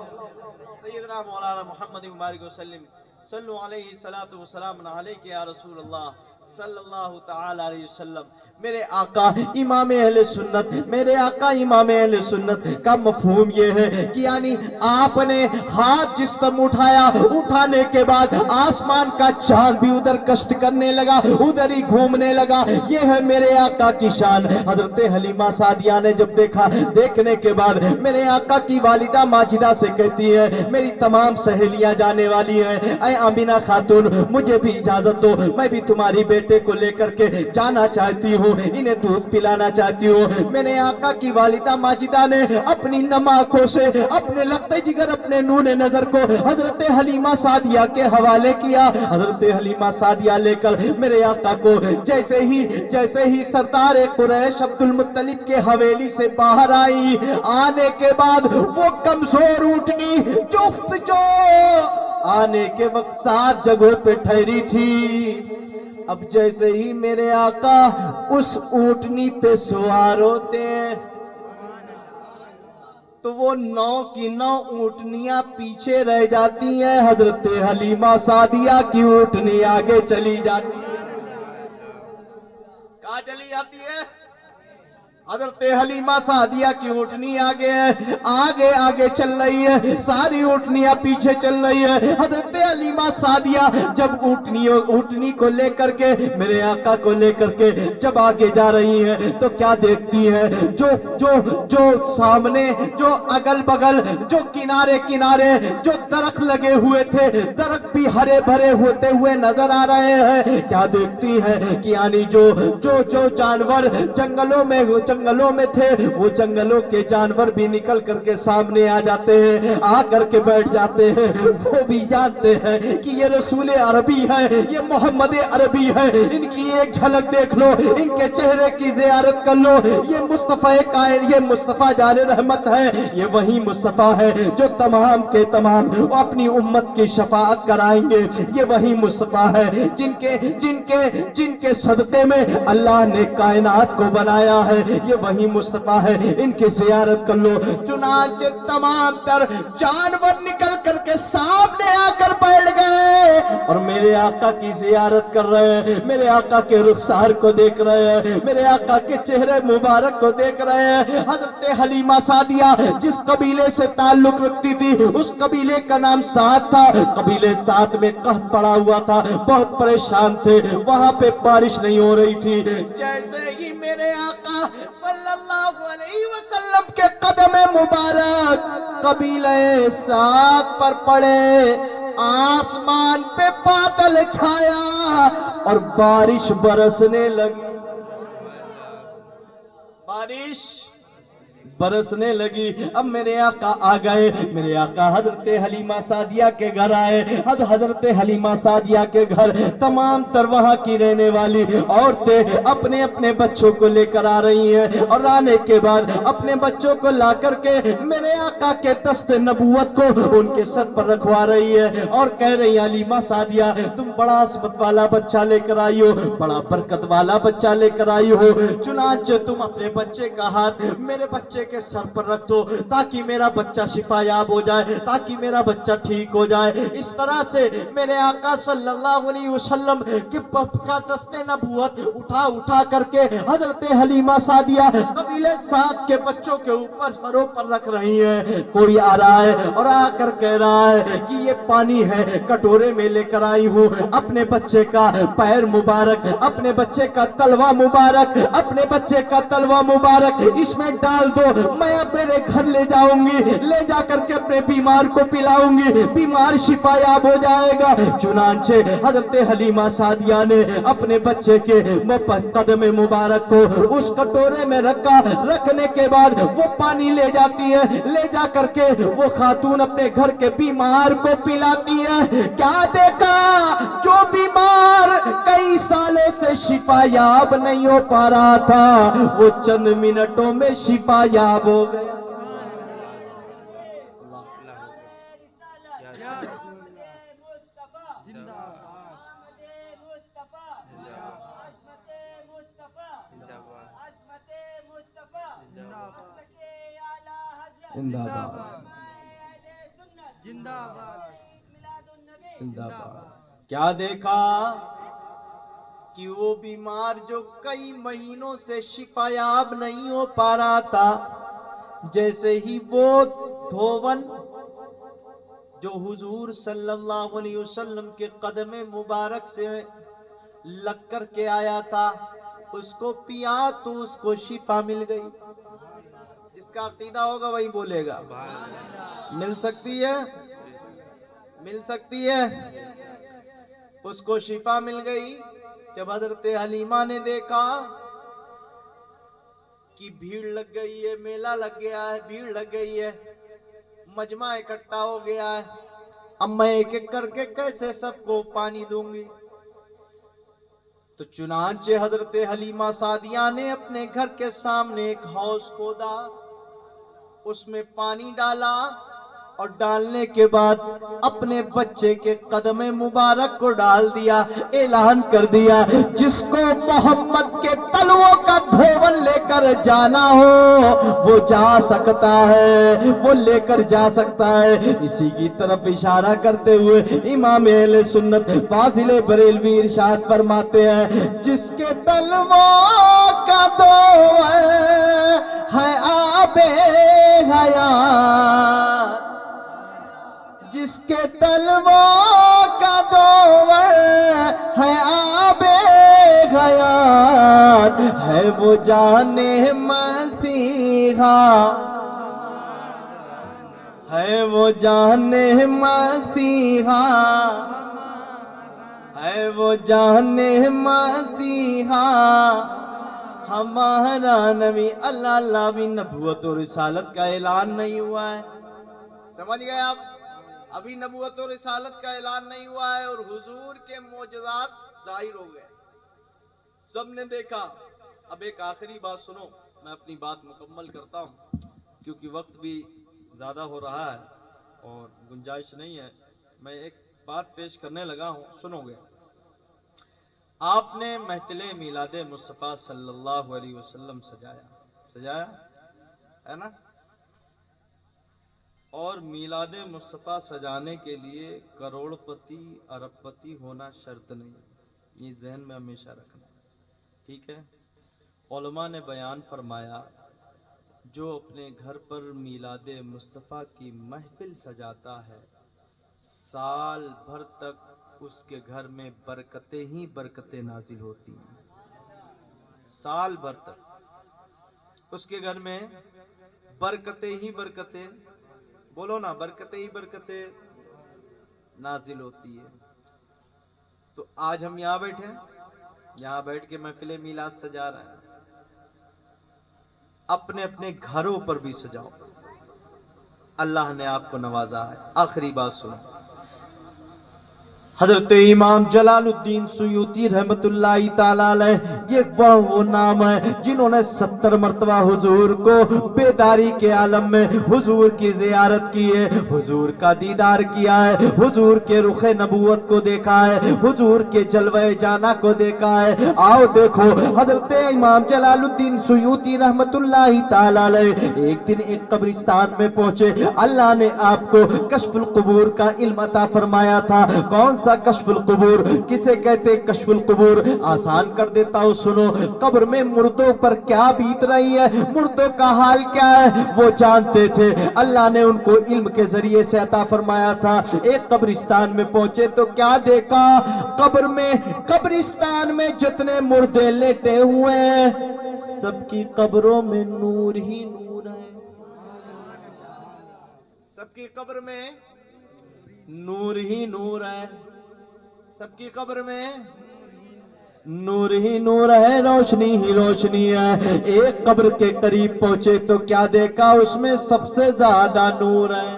सय्यदना मौलाना मुहम्मद मुबारक वसल्लम सल्लु अलैहि सलातु वसलाम अलैका या रसूल अल्लाह सल्लल्लाहु तआला अलैहि वसल्लम। मेरे आका इमाम अहले सुन्नत, मेरे आका इमाम अहले सुन्नत का मफहूम ये है कि यानी आपने हाथ जिस तरफ उठाया, उठाने के बाद आसमान का चांद भी उधर कष्ट करने लगा, उधर ही घूमने लगा। ये है मेरे आका की शान। हजरत हलीमा सादिया ने जब देखा, देखने के बाद मेरे आका की वालिदा माजिदा से कहती है, मेरी तमाम सहेलियां जाने वाली हैं, ऐ आमिना खातून मुझे भी इजाजत दो, मैं भी तुम्हारी बेटे को लेकर के जाना चाहती हूँ, इन्हें दूध पिलाना चाहती हूँ। मेरे आका की वालिदा माजिदा ने अपनी नम आंखों से अपने लगते जिगर अपने नूने नजर को हजरत हलीमा सादिया के हवाले किया। हजरत हलीमा सादिया लेकर मेरे आका को जैसे ही सरदार कुरैश अब्दुल मुत्तलिब के हवेली से बाहर आई, आने के बाद वो कमजोर ऊँटनी जो आने के वक्त 7 जगहों पे ठहरी थी। अब जैसे ही मेरे आका उस ऊंटनी पे सवार होते हैं तो वो 9 की 9 ऊंटनियां पीछे रह जाती हैं, हजरत हलीमा सादिया की ऊंटनी आगे चली जाती है। कहाँ चली जाती है? हजरत हलीमा सादिया की ऊँटनी आगे चल रही है, सारी ऊँटनियां पीछे चल रही है। हजरत हलीमा सादिया जब ऊँटनी को लेकर के मेरे आका को लेकर के जब आगे जा रही है तो क्या देखती है, जो सामने, जो अगल बगल, जो किनारे जो दरख्त लगे हुए थे, दरख्त भी हरे भरे होते हुए नजर आ रहे हैं। क्या देखती है कि यानी जो जानवर जंगलों में थे, वो जंगलों के जानवर भी निकल करके सामने आ जाते हैं, आ करके बैठ जाते हैं। वो भी जानते हैं कि ये रसूल अरबी है, ये मोहम्मद अरबी है, इनकी एक झलक देख लो, इनके चेहरे की जियारत कर लो। ये मुस्तफा कायन, ये मुस्तफा जाने रहमत है, ये वही मुस्तफा है जो तमाम के तमाम अपनी उम्मत की शफाअत कराएंगे। ये वही मुस्तफा है जिनके सदक़े में अल्लाह ने कायनात को बनाया है। ये वही मुस्तफा है, इनकी जियारत कर लो। चुनांचे तमाम तर जानवर निकल करके सामने आकर बैठ गए और मेरे आका की जियारत कर रहे हैं, मेरे आका के रुखसार को देख रहे हैं, मेरे आका के चेहरे मुबारक को देख रहे हैं। हजरत हलीमा सादिया जिस कबीले से ताल्लुक रखती थी, उस कबीले का नाम साद था। कबीले साद में कहत पड़ा हुआ था, बहुत परेशान थे, वहां पे बारिश नहीं हो रही थी। जैसे ही मेरे आका सल्लल्लाहु अलैहि वसल्लम के कदम मुबारक कबीले साद पर पड़े, आसमान पे बादल छाया और बारिश बरसने लगी। बारिश बरसने लगी। अब मेरे आका आ गए, मेरे आका हजरत हलीमा सादिया के घर आए। अब हजरत हलीमा सादिया के घर तमाम तर वहां की रहने वाली औरतें अपने अपने बच्चों को लेकर आ रही हैं और आने के बाद अपने बच्चों को ला करके मेरे आका के दस्ते नबूवत को उनके सर पर रखवा रही है और कह रही है, हलीमा सादिया तुम बड़ा असमत वाला बच्चा लेकर आई हो, बड़ा बरकत वाला बच्चा लेकर आई हो, चुनांचे तुम अपने बच्चे का हाथ मेरे बच्चे के सर पर रख दो ताकि मेरा बच्चा शिफायाब हो जाए, ताकि मेरा बच्चा ठीक हो जाए। इस तरह से मेरे आका सल्लल्लाहु अलैहि वसल्लम के का दस्ते नबूवत उठा करके हजरत हलीमा सादिया कबीले साद के बच्चों के ऊपर सरों पर रख रही है। कोई आ रहा है और आकर कह रहा है कि ये पानी है, कटोरे में लेकर आई हूँ, अपने बच्चे का पैर मुबारक, अपने बच्चे का तलवा मुबारक, अपने बच्चे का तलवा मुबारक इसमें डाल दो मैं मेरे घर ले जाऊंगी, ले जा करके अपने बीमार को पिलाऊंगी, बीमार शिफायाब हो जाएगा। चुनांचे हजरत हलीमा सादिया ने अपने बच्चे के कदम मुबारक को उस कटोरे में रखा, रखने के बाद वो पानी ले जाती है, ले जा करके वो खातून अपने घर के बीमार को पिलाती है। क्या देखा, जो बीमार कई सालों से शिफायाब नहीं हो पा रहा था, वो चंद मिनटों में शिफायाब हो गया। क्या देखा कि वो बीमार जो कई महीनों से शिफायाब नहीं हो पा रहा था, जैसे ही वो धोवन जो हुजूर सल्लल्लाहु अलैहि वसल्लम के कदम मुबारक से लग कर के आया था, उसको पिया तो उसको शिफा मिल गई। जिसका अकीदा होगा वही बोलेगा। मिल सकती है, मिल सकती है। उसको शिफा मिल गई। जब हजरत हलीमा ने देखा कि भीड़ लग गई है, मेला लग गया है, भीड़ लग गई है, मजमा इकट्ठा हो गया है, अब मैं एक एक करके कैसे सबको पानी दूंगी। तो चुनांचे हजरत हलीमा सादिया ने अपने घर के सामने एक हौज खोदा, उसमें पानी डाला और डालने के बाद अपने बच्चे के कदम मुबारक को डाल दिया। ऐलान कर दिया, जिसको मोहम्मद के तलवों का धोवन लेकर जाना हो वो जा सकता है, वो लेकर जा सकता है। इसी की तरफ इशारा करते हुए इमाम अहले सुन्नत फाजिल बरेलवी इरशाद फरमाते हैं, जिसके तलवों का धोवन है आबे हयात, जिसके तलवों का दोवर है आबे हयात, है वो जाने मसीहा, है वो जाने मसीहा, है वो जाने मसीहा हमारा नबी। अल्लाह अल्लाह भी नबूवत और रिसालत का ऐलान नहीं हुआ है। समझ गए आप? अभी नबूवत और रिसालत का ऐलान नहीं हुआ है और हुजूर के मोजज़ात ज़ाहिर हो गए, सबने देखा। अब एक आखिरी बात सुनो, मैं अपनी बात मुकम्मल करता हूँ क्योंकि वक्त भी ज़्यादा हो रहा है और गुंजाइश नहीं है। मैं एक बात पेश करने लगा हूँ, सुनोगे। आपने महफिल मिलादे मुस्तफ़ा सल्लल्लाहु अलैहि वसल्लम सजाया है ना? और मिलादे मुस्तफ़ा सजाने के लिए करोड़पति अरबपति होना शर्त नहीं, ये जहन में हमेशा रखना, ठीक है? उलमा ने बयान फरमाया, जो अपने घर पर मिलादे मुस्तफ़ा की महफिल सजाता है, साल भर तक उसके घर में बरकतें ही बरकतें नाजिल होती हैं। साल भर तक उसके घर में बरकतें ही बरकतें, बोलो ना, बरकतें ही बरकतें नाजिल होती है। तो आज हम यहाँ बैठे हैं, यहाँ बैठ के महफिल मिलाद सजा रहे हैं। अपने अपने घरों पर भी सजाओ, अल्लाह ने आपको नवाजा है। आखिरी बात सुनो, हजरत इमाम जलालुद्दीन सुयूती रहमतुल्लाहि ताला अलैह, ये वो नाम है जिन्होंने 70 मरतबा हुजूर को बेदारी के आलम में हुजूर की जियारत की है, हुजूर का दीदार किया है, हुजूर के रुखे नबूवत को देखा है, हुजूर के जलवे जाना को देखा है। आओ देखो, हजरत इमाम जलालुद्दीन सुयूती रहमतुल्लाहि ताला अलैह एक दिन एक कब्रिस्तान में पहुंचे। अल्लाह ने आपको कश्फुल कुबूर का इल्म अता फरमाया था। कौन कश्फुल कुबूर किसे कहते? कश्फुल कुबूर आसान कर देता हूं, सुनो। कब्र में मुर्दों पर क्या बीत रही है, मुर्दों का हाल क्या है, वो जानते थे। अल्लाह ने उनको इल्म के जरिए से अता फरमाया था। एक कब्रिस्तान में पहुंचे तो क्या देखा? कब्र में, कब्रिस्तान में जितने मुर्दे लेटे हुए हैं, सबकी कब्रों में नूर ही नूर है। سب کی قبر میں نور ہی نور ہے، سب کی قبر میں نور ہی نور ہے، روشنی ہی روشنی ہے۔ ایک قبر کے قریب پہنچے تو کیا دیکھا؟ اس میں سب سے زیادہ نور ہے،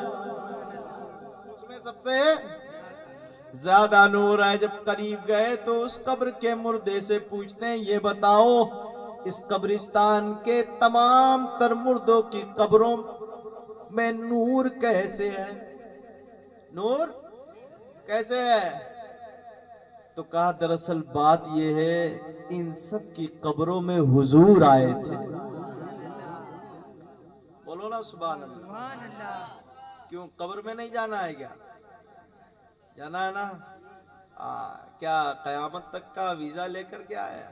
اس میں سب سے زیادہ نور ہے۔ جب قریب گئے تو اس قبر کے مردے سے پوچھتے ہیں یہ بتاؤ اس قبرستان کے تمام تر مردوں کی قبروں میں نور کیسے ہے؟ نور کیسے ہے؟ تو کہا دراصل بات یہ ہے ان سب کی قبروں میں حضور آئے تھے۔ بولو نا سبحان اللہ۔ کیوں قبر میں نہیں جانا ہے؟ کیا جانا ہے نا؟ کیا قیامت تک کا ویزا لے کر کے آیا؟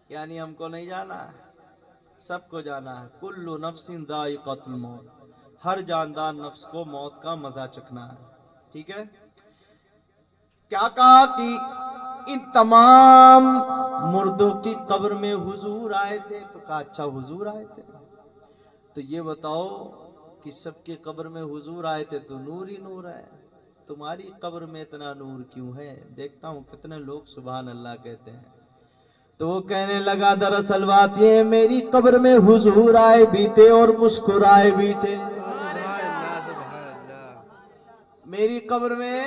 یعنی ہم کو نہیں جانا؟ سب کو جانا ہے۔ کل نفس ذائقۃ الموت، ہر جاندار نفس کو موت کا مزہ چکھنا ہے، ٹھیک ہے؟ کیا کہا کہ ان تمام مردوں کی قبر میں حضور آئے تھے؟ تو کہا اچھا حضور آئے تھے، تو یہ بتاؤ کہ سب کی قبر میں حضور آئے تھے تو نور ہی نور ہے، تمہاری قبر میں اتنا نور کیوں ہے؟ دیکھتا ہوں کتنے لوگ سبحان اللہ کہتے ہیں۔ تو وہ کہنے لگا دراصل بات یہ میری قبر میں حضور آئے بھی تھے اور مسکرائے بھی تھے۔ میری قبر میں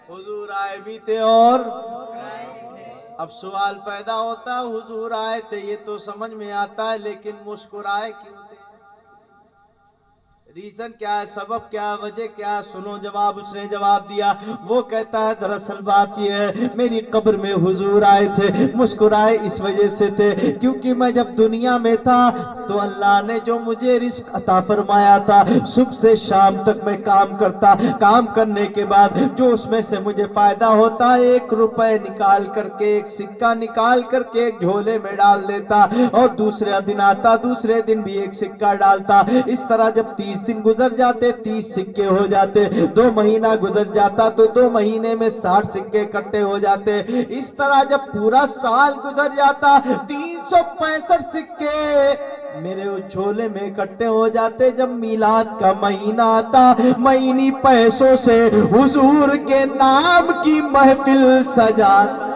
حضور آئے بھی تھے اور اب سوال پیدا ہوتا حضور آئے تھے یہ تو سمجھ میں آتا ہے، لیکن مسکرائے کیوں تھے؟ ریزن کیا ہے؟ سبب کیا ہے؟ وجہ کیا ہے؟ سنو جواب اس نے جواب دیا۔ وہ کہتا ہے دراصل بات یہ ہے میری قبر میں حضور آئے تھے، مسکرائے اس وجہ سے تھے کیونکہ میں جب دنیا میں تھا تو اللہ نے جو مجھے رزق عطا فرمایا تھا، صبح سے شام تک میں کام کرتا، کام کرنے کے بعد جو اس میں سے مجھے فائدہ ہوتا 1 روپے نکال کر کے، 1 سکہ نکال کر کے ایک جھولے میں ڈال دیتا، اور دوسرے دن آتا دوسرے دن بھی 1 سکہ ڈالتا۔ اس طرح جب 30 دن گزر جاتے 30 سکے ہو جاتے، 2 مہینہ گزر جاتا تو 2 مہینے میں 60 سکے اکٹھے ہو جاتے۔ اس طرح جب پورا سال گزر جاتا 365 سکے میرے اس جھولے میں اکٹھے ہو جاتے۔ جب میلاد کا مہینہ آتا میں انہی پیسوں سے حضور کے نام کی محفل سجاتا،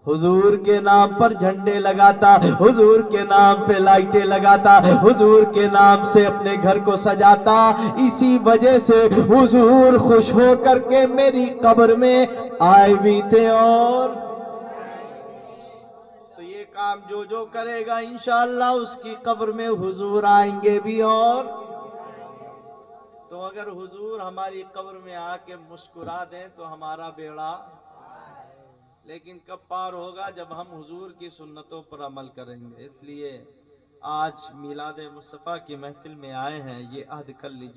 حضور کے نام پر جھنڈے لگاتا، حضور کے نام پہ لائٹیں لگاتا، حضور کے نام سے اپنے گھر کو سجاتا۔ اسی وجہ سے حضور خوش ہو کر کے میری قبر میں آئے بھی تھے اور تو یہ کام جو کرے گا انشاءاللہ اس کی قبر میں حضور آئیں گے بھی۔ اور تو اگر حضور ہماری قبر میں آ کے مسکرا دیں تو ہمارا بیڑا، لیکن کب پار ہوگا؟ جب ہم حضور کی سنتوں پر عمل کریں گے۔ اس لیے آج میلاد مصطفیٰ کی محفل میں آئے ہیں، یہ عہد کر لیجیے۔